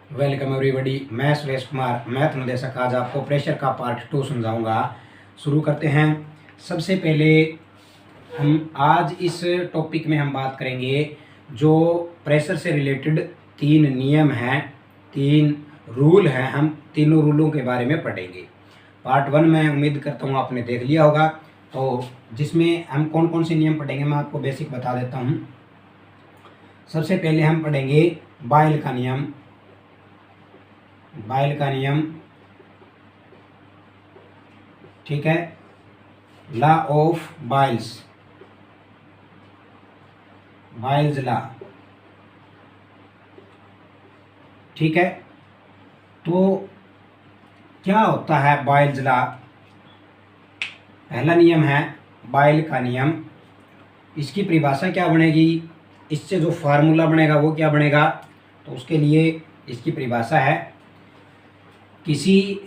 Welcome everybody. मैं Suresh Kumar, math निर्देशक। आज आपको प्रेशर का पार्ट 2 समझाऊंगा। शुरू करते हैं। सबसे पहले हम आज इस टॉपिक में हम बात करेंगे जो प्रेशर से रिलेटेड 3 नियम हैं, 3 रूल हैं। हम तीनों रूलों के बारे में पढ़ेंगे। पार्ट 1 में उम्मीद करता हूँ आपने देख लिया होगा, तो जिसमें हम कौन कौन से नियम पढ़ेंगे मैं आपको बेसिक बता देता हूँ। सबसे पहले हम पढ़ेंगे बॉयल का नियम। बॉयल का नियम, ठीक है। Law of Boyle's, Boyle's law, ठीक है। तो क्या होता है बॉयल्स लॉ? पहला नियम है बॉयल का नियम। इसकी परिभाषा क्या बनेगी, इससे जो फार्मूला बनेगा वो क्या बनेगा? तो उसके लिए इसकी परिभाषा है किसी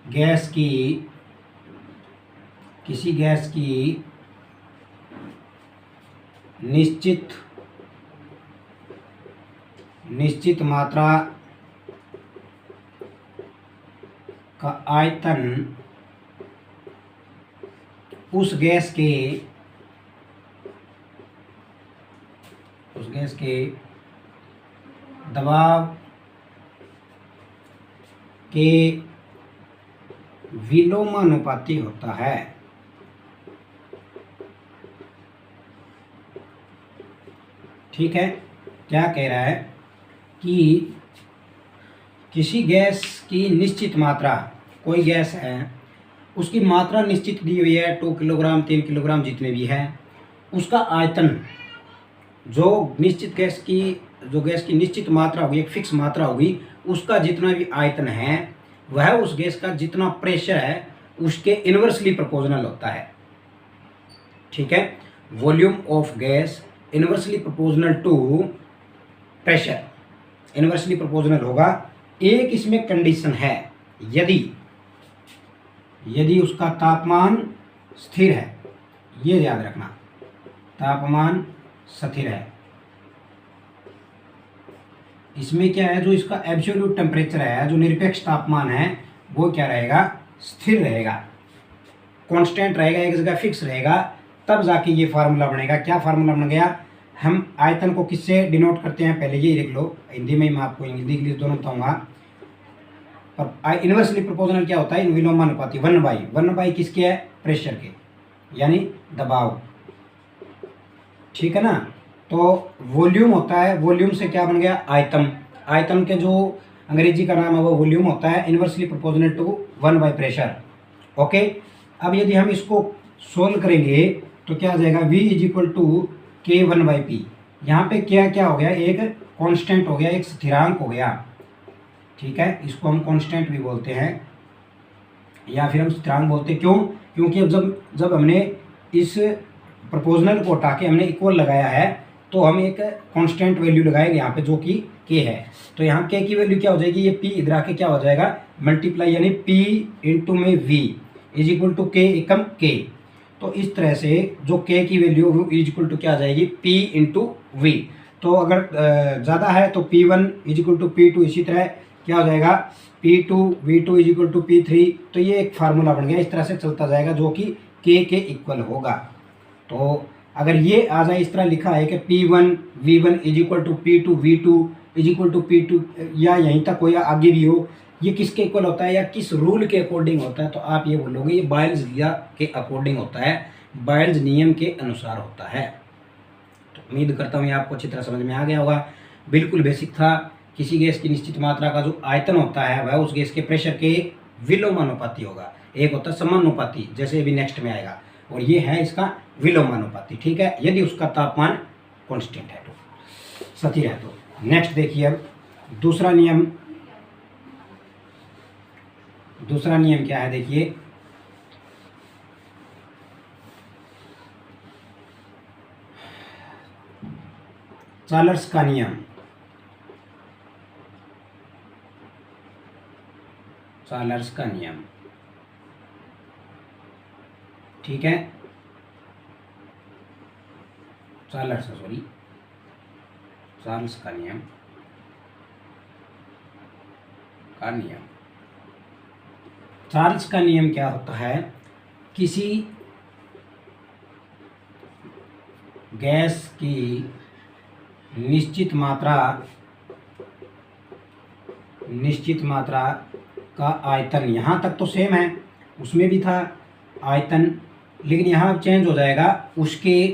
गैस की निश्चित मात्रा का आयतन उस गैस के दबाव के विलोमानुपाती होता है। ठीक है। क्या कह रहा है कि किसी गैस की निश्चित मात्रा, कोई गैस है उसकी मात्रा निश्चित दी हुई है, 2 किलोग्राम 3 किलोग्राम जितने भी है, उसका आयतन जो गैस की निश्चित मात्रा होगी, एक फिक्स मात्रा होगी, उसका जितना भी आयतन है वह उस गैस का जितना प्रेशर है उसके इन्वर्सली प्रोपोर्शनल होता है। ठीक है। Volume of gas inversely proportional to pressure, inversely proportional होगा। एक इसमें कंडीशन है, यदि उसका तापमान स्थिर है, ये याद रखना, तापमान स्थिर है। इसमें क्या है, जो इसका एब्सोल्यूट टेम्परेचर है, जो निरपेक्ष तापमान है, वो क्या रहेगा? स्थिर रहेगा, कांस्टेंट रहेगा, एक जगह फिक्स रहेगा। तब जाके ये फार्मूला बनेगा। क्या फार्मूला बन गया? हम आयतन को किससे डिनोट करते हैं, पहले ये लिख लो। हिंदी में मैं आपको हिंदी इंग्लिश दोनों बताऊंगा। पर इन्वर्सली प्रोपोर्शनल क्या होता है? विलोमानुपाती, 1/1 किसके है? प्रेशर के, यानी दबाव। ठीक है ना। तो वॉल्यूम होता है, वॉल्यूम से क्या बन गया? आयतन। आयतन के जो अंग्रेजी का नाम है वो वॉल्यूम होता है, inversely proportional to 1 pressure. Okay. अब यदि हम इसको सोल्व करेंगे तो क्या आ जाएगा? V = K1/P। यहाँ पे क्या क्या हो गया? एक कांस्टेंट हो गया, एक स्थिरांक हो गया। ठीक है। इसको हम कांस्टेंट भी बोलते हैं या फिर हम स्थिरांक बोलते हैं। क्यों? क्योंकि अब जब हमने इस प्रोपोर्शनल को हटा के हमने इक्वल लगाया है, तो हम एक कांस्टेंट वैल्यू लगाएंगे यहाँ पे, जो कि K है। तो यहाँ K की वैल्यू क्या हो जाएगी? ये P इधर आके क्या हो जाएगा? मल्टीप्लाई, यानी P × में V = K एकम K। तो इस तरह से जो K की वैल्यू = क्या आ जाएगी? P × V। तो अगर ज़्यादा है तो P1 = P2, इसी तरह क्या हो जाएगा? P2 V2 = P3। तो ये एक फार्मूला बन गया, इस तरह से चलता जाएगा, जो कि K के इक्वल होगा। तो अगर ये आ जाए, इस तरह लिखा है कि P1 V1 = P2 V2 = P2, या यहीं तक कोई आगे भी हो, ये किसके इक्वल होता है या किस रूल के अकॉर्डिंग होता है? तो आप ये बोलोगे ये बॉयल्स लॉ के अकॉर्डिंग होता है, बॉयल्स नियम के अनुसार होता है। तो उम्मीद करता हूँ ये आपको अच्छी तरह समझ में आ गया होगा। बिल्कुल बेसिक था। किसी गैस की निश्चित मात्रा का जो आयतन होता है वह उस गैस के प्रेशर के विलोमानुपाती होगा। एक होता है समानुपाती, जैसे अभी नेक्स्ट में आएगा, और ये है इसका विलोमानुपाती। ठीक है। यदि उसका तापमान कांस्टेंट है, तो स्थिर है। तो नेक्स्ट देखिए, अब दूसरा नियम क्या है? देखिए, चार्ल्स का नियम। चार्ल्स का नियम, ठीक है। चार्ल्स का नियम का नियम। चार्ल्स का नियम क्या होता है? किसी गैस की निश्चित मात्रा का आयतन, यहाँ तक तो सेम है, उसमें भी था आयतन, लेकिन यहाँ चेंज हो जाएगा उसके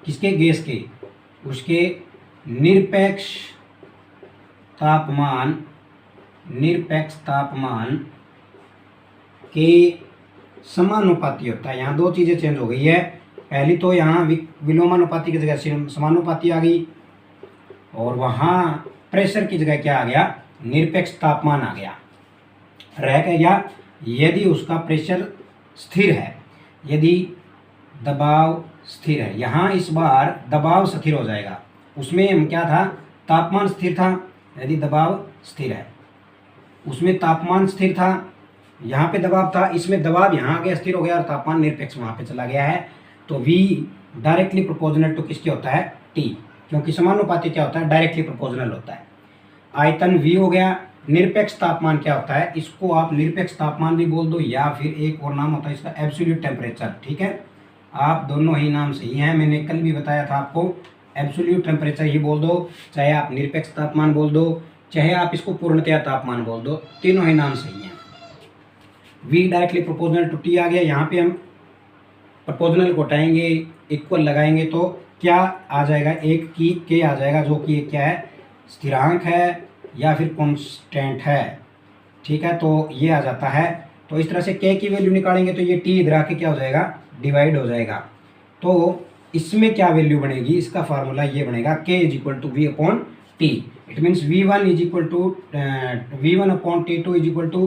किसके, गैस के, उसके निरपेक्ष तापमान के समानुपाती होता है। यहाँ दो चीज़ें चेंज हो गई है। पहली तो यहाँ विलोमानुपाती की जगह समानुपाती आ गई, और वहाँ प्रेशर की जगह क्या आ गया, निरपेक्ष तापमान आ गया। रह गया यदि उसका प्रेशर स्थिर है, यदि दबाव स्थिर है। यहाँ इस बार दबाव स्थिर हो जाएगा, उसमें हम क्या था, तापमान स्थिर था। यदि दबाव स्थिर है, उसमें तापमान स्थिर था, यहाँ पे दबाव था, इसमें दबाव यहाँ आ गया, स्थिर हो गया, और तापमान निरपेक्ष वहाँ पे चला गया है। तो V डायरेक्टली प्रोपोर्शनल टू किसके होता है, T, क्योंकि समानुपाती क्या होता है, डायरेक्टली प्रोपोर्शनल होता है। आयतन V हो गया। निरपेक्ष तापमान क्या होता है, इसको आप निरपेक्ष तापमान भी बोल दो, या फिर एक और नाम होता है इसका एब्सोल्यूट टेम्परेचर। ठीक है, आप दोनों ही नाम सही हैं, मैंने कल भी बताया था आपको। एब्सोल्यूट टेम्परेचर ही बोल दो, चाहे आप निरपेक्ष तापमान बोल दो, चाहे आप इसको पूर्णतया तापमान बोल दो, तीनों ही नाम सही हैं। V directly proportional to T आ गया। यहाँ पे हम प्रोपोर्शनल को हटाएंगे, इक्वल लगाएंगे, तो क्या आ जाएगा, एक की K आ जाएगा, जो कि क्या है, स्थिरांक है या फिर कांस्टेंट है। ठीक है, तो ये आ जाता है। तो इस तरह से K की वैल्यू निकालेंगे तो ये T इधर आके क्या हो जाएगा, डिवाइड हो जाएगा। तो इसमें क्या वैल्यू बनेगी, इसका फार्मूला ये बनेगा, K is equal to V upon T। It means V1 is equal to V1 upon T2 is equal to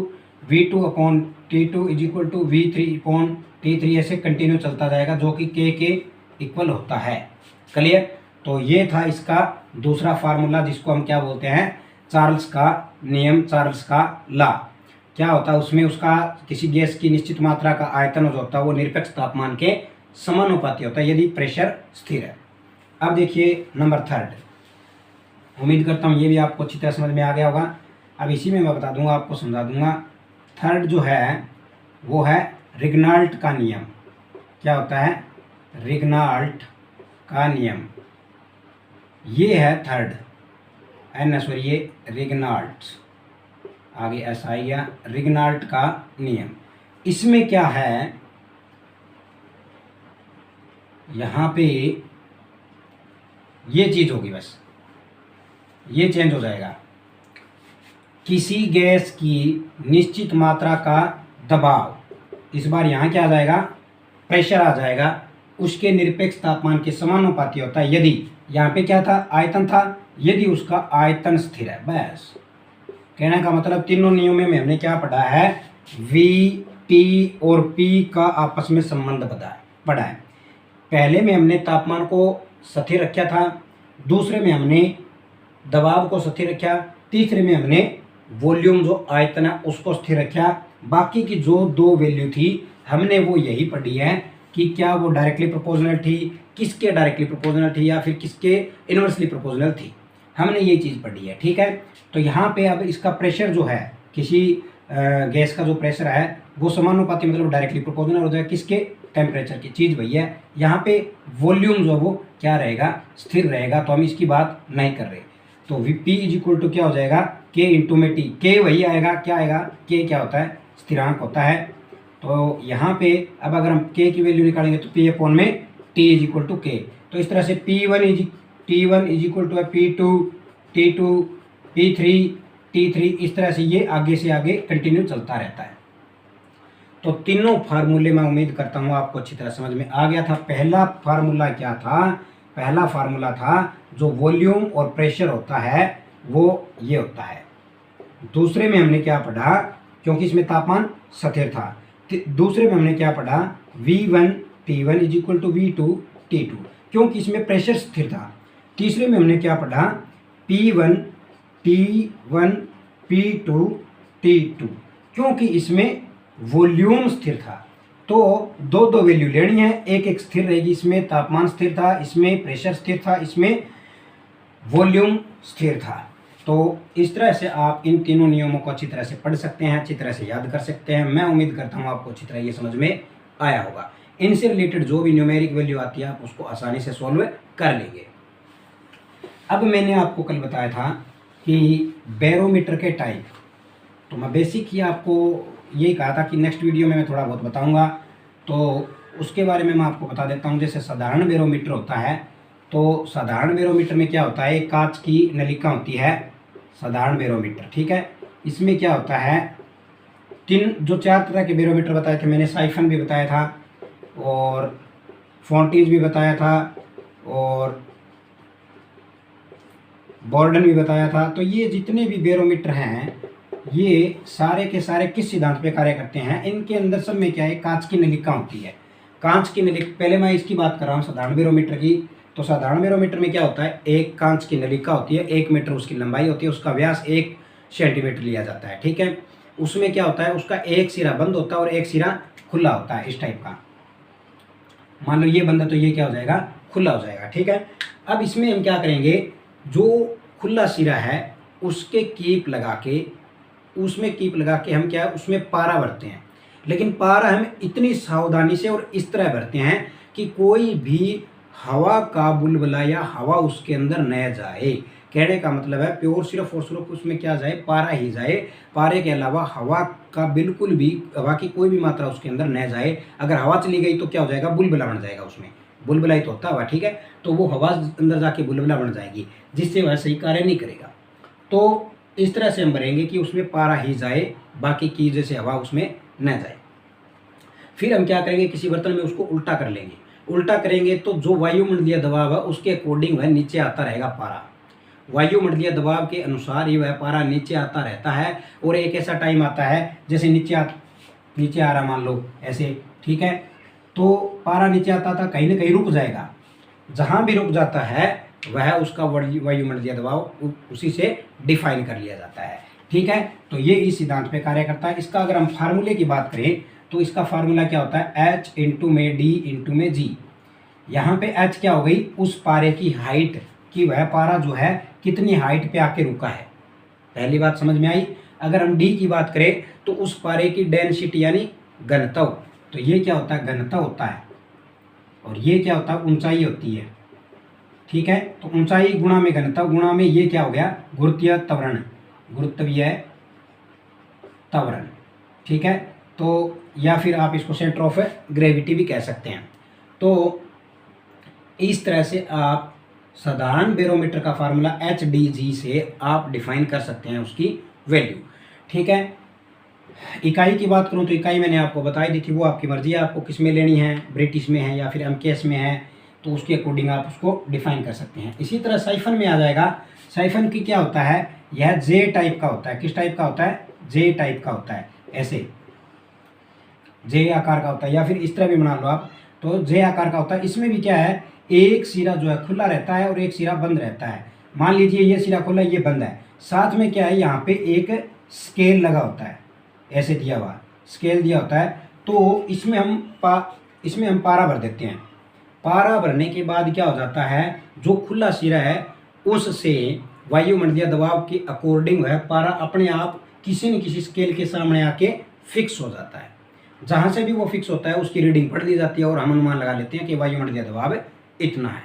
V2 upon T2 is equal to V3 upon T3, ऐसे कंटिन्यू चलता जाएगा, जो कि K के equal होता है। Clear? तो ये था इसका दूसरा फार्मूला, जिसको हम क्या बोलते हैं, चार्ल्स का नियम, चार्ल्स का लॉ। क्या होता है उसमें, उसका किसी गैस की निश्चित मात्रा का आयतन जो होता है वो निरपेक्ष तापमान के समानुपाती होता है, यदि प्रेशर स्थिर है। अब देखिए नंबर 3, उम्मीद करता हूँ ये भी आपको अच्छी तरह समझ में आ गया होगा। अब इसी में मैं बता दूंगा, आपको समझा दूंगा। 3 जो है वो है रिग्नाल्ट का नियम। क्या होता है, रिग्नाल्ट का नियम। ये है 3 ये रिग्नाल्ट, आगे ऐसा आ गया, रिग्नाल्ट का नियम। इसमें क्या है, यहाँ पे ये चीज होगी, बस ये चेंज हो जाएगा। किसी गैस की निश्चित मात्रा का दबाव, इस बार यहाँ क्या आ जाएगा, प्रेशर आ जाएगा, उसके निरपेक्ष तापमान के समानुपाती होता है, यदि यहाँ पे क्या था, आयतन था, यदि उसका आयतन स्थिर है। बस कहने का मतलब तीनों नियमों में हमने क्या पढ़ा है, V, T और P का आपस में संबंध पढ़ा है। पहले में हमने तापमान को स्थिर रखा था, दूसरे में हमने दबाव को स्थिर रखा, तीसरे में हमने वॉल्यूम जो आयतन है उसको स्थिर रखा। बाकी की जो 2 वैल्यू थी हमने वो यही पढ़ी है कि क्या वो डायरेक्टली प्रोपोर्शनल थी, किसके डायरेक्टली प्रोपोर्शनल थी, या फिर किसके इनवर्सली प्रोपोर्शनल थी, हमने ये चीज़ पढ़ी है। ठीक है, तो यहाँ पे अब इसका प्रेशर जो है, किसी गैस का जो प्रेशर है वो समानुपाती मतलब डायरेक्टली प्रोपोर्शनल हो जाएगा किसके, टेम्परेचर की। चीज़ वही है, यहाँ पे वॉल्यूम जो वो क्या रहेगा, स्थिर रहेगा, तो हम इसकी बात नहीं कर रहे। तो P इज इक्वल टू क्या हो जाएगा, K इंटू में T। K वही आएगा, क्या आएगा, K क्या होता है, स्थिरांक होता है। तो यहाँ पे अब अगर हम K की वैल्यू निकालेंगे तो P अपॉन में T is equal to K। तो इस तरह से T1 is equal to P2, T2, P3, T3, इस तरह से ये आगे से आगे कंटिन्यू चलता रहता है। तो तीनों फार्मूले मैं उम्मीद करता हूँ आपको अच्छी तरह समझ में आ गया था। पहला फार्मूला क्या था, पहला फार्मूला था जो वॉल्यूम और प्रेशर होता है वो ये होता है। दूसरे में हमने क्या पढ़ा, क्योंकि इसमें तापमान स्थिर था, दूसरे में हमने क्या पढ़ा, V1 T1 is equal to V2 T2, क्योंकि इसमें प्रेशर स्थिर था। तीसरे में हमने क्या पढ़ा, P1 T1 P2 T2, क्योंकि इसमें वॉल्यूम स्थिर था। तो दो वैल्यू लेनी है, एक एक स्थिर रहेगी, इसमें तापमान स्थिर था, इसमें प्रेशर स्थिर था, इसमें वॉल्यूम स्थिर था। तो इस तरह से आप इन तीनों नियमों को अच्छी तरह से पढ़ सकते हैं, अच्छी तरह से याद कर सकते हैं। मैं उम्मीद करता हूँ आपको अच्छी तरह ये समझ में आया होगा। इनसे रिलेटेड जो भी न्यूमेरिक वैल्यू आती है आप उसको आसानी से सॉल्व कर लेंगे। अब मैंने आपको कल बताया था कि बैरोमीटर के टाइप, तो मैं बेसिक ही आपको यही कहा था कि नेक्स्ट वीडियो में मैं थोड़ा बहुत बताऊंगा, तो उसके बारे में मैं आपको बता देता हूं। जैसे साधारण बैरोमीटर होता है, तो साधारण बैरोमीटर में क्या होता है, एक कांच की नलिका होती है साधारण बैरोमीटर, ठीक है। इसमें क्या होता है, चार तरह के बैरोमीटर बताए थे मैंने, साइफन भी बताया था और फोर्टीज भी बताया था और बॉर्डन भी बताया था। तो ये जितने भी बैरोमीटर हैं ये सारे के सारे किस सिद्धांत पे कार्य करते हैं, इनके अंदर सब में क्या है, कांच की नलिका होती है। कांच की नलिका, पहले मैं इसकी बात कर रहा हूँ साधारण बैरोमीटर की। तो साधारण बैरोमीटर में क्या होता है, एक कांच की नलिका होती है, 1 मीटर उसकी लंबाई होती है, उसका व्यास 1 सेंटीमीटर लिया जाता है, ठीक है। उसमें क्या होता है, उसका एक सिरा बंद होता है और एक सिरा खुला होता है, इस टाइप का। मान लो ये बंद है तो ये क्या हो जाएगा, खुला हो जाएगा, ठीक है। अब इसमें हम क्या करेंगे, जो खुला सिरा है उसके कीप लगा के, उसमें कीप लगा के हम क्या है उसमें पारा भरते हैं। लेकिन पारा हम इतनी सावधानी से और इस तरह भरते हैं कि कोई भी हवा का बुलबुला या हवा उसके अंदर न जाए। कहने का मतलब है प्योर सिर्फ और सिर्फ उसमें क्या जाए, पारा ही जाए। पारे के अलावा हवा का बिल्कुल भी, हवा की कोई भी मात्रा उसके अंदर न जाए। अगर हवा चली गई तो क्या हो जाएगा, बुलबुला बन जाएगा, उसमें बुलबुला ही तो होता है, ठीक है। तो वो हवा अंदर जाके बुलबुला बन जाएगी, जिससे वह सही कार्य नहीं करेगा। तो इस तरह से हम भरेंगे कि उसमें पारा ही जाए, बाकी की जैसे हवा उसमें न जाए। फिर हम क्या करेंगे, किसी बर्तन में उसको उल्टा कर लेंगे। उल्टा करेंगे तो जो वायुमंडलीय दबाव है उसके अकॉर्डिंग वह नीचे आता रहेगा पारा। वायुमंडलीय दबाव के अनुसार ही वह पारा नीचे आता रहता है। और एक ऐसा टाइम आता है जैसे नीचे आ रहा मान लो ऐसे, ठीक है। तो पारा नीचे आता था, कहीं ना कहीं रुक जाएगा। जहाँ भी रुक जाता है वह उसका वायुमंडलीय दबाव उसी से डिफाइन कर लिया जाता है, ठीक है। तो ये इस सिद्धांत पे कार्य करता है। इसका अगर हम फार्मूले की बात करें तो इसका फार्मूला क्या होता है, H इंटू में D इंटू में G। यहाँ पे H क्या हो गई, उस पारे की हाइट कि वह पारा जो है कितनी हाइट पे आके रुका है, पहली बात समझ में आई। अगर हम D की बात करें तो उस पारे की डेंसिटी यानी घनत्व, तो ये क्या होता है, घनत्व होता है। और ये क्या होता है, ऊंचाई होती है, ठीक है। तो ऊंचाई गुणा में घनत्व गुणा में ये क्या हो गया, गुरुत्वीय त्वरण, गुरुत्वीय त्वरण, ठीक है। तो या फिर आप इसको सेंटर ऑफ ग्रेविटी भी कह सकते हैं। तो इस तरह से आप साधारण बैरोमीटर का फार्मूला HDG से आप डिफाइन कर सकते हैं उसकी वैल्यू, ठीक है। इकाई की बात करूं तो इकाई मैंने आपको बताई दी थी, वो आपकी मर्जी है, आपको किस में लेनी है, ब्रिटिश में है या फिर MKS में है, तो उसके अकॉर्डिंग आप उसको डिफाइन कर सकते हैं। इसी तरह साइफन में आ जाएगा। साइफन की क्या होता है, यह जे टाइप का होता है। किस टाइप का होता है, जे टाइप का होता है, ऐसे जे आकार का होता है, या फिर इस तरह भी बना लो आप, तो जे आकार का होता है। इसमें भी क्या है, एक सिरा जो है खुला रहता है और एक सिरा बंद रहता है। मान लीजिए ये सिरा खुला है, ये बंद है, साथ में क्या है, यहाँ पे एक स्केल लगा होता है, ऐसे दिया हुआ स्केल दिया होता है। तो इसमें हम पारा भर देते हैं। पारा भरने के बाद क्या हो जाता है, जो खुला सिरा है उससे वायुमंडलीय दबाव के अकॉर्डिंग वह पारा अपने आप किसी न किसी स्केल के सामने आके फिक्स हो जाता है। जहाँ से भी वो फिक्स होता है उसकी रीडिंग पढ़ ली जाती है और हम अनुमान लगा लेते हैं कि वायुमंडलीय दबाव इतना है।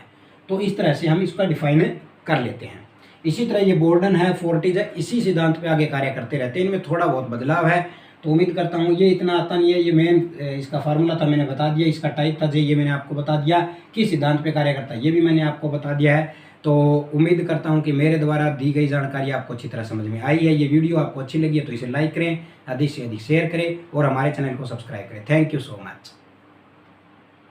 तो इस तरह से हम इसका डिफाइन कर लेते हैं। इसी तरह ये बोर्डन है, फोर्टीज है, इसी सिद्धांत पे आगे कार्य करते रहते हैं। इनमें थोड़ा बहुत बदलाव है, तो उम्मीद करता हूँ ये इतना आता नहीं है। ये मेन इसका फार्मूला था, मैंने बता दिया। इसका टाइप था ये मैंने आपको बता दिया। किस सिद्धांत पे कार्य करता है ये भी मैंने आपको बता दिया है। तो उम्मीद करता हूँ कि मेरे द्वारा दी गई जानकारी आपको अच्छी तरह समझ में आई है। ये वीडियो आपको अच्छी लगी है तो इसे लाइक करें, अधिक से अधिक शेयर करें और हमारे चैनल को सब्सक्राइब करें। Thank you so much.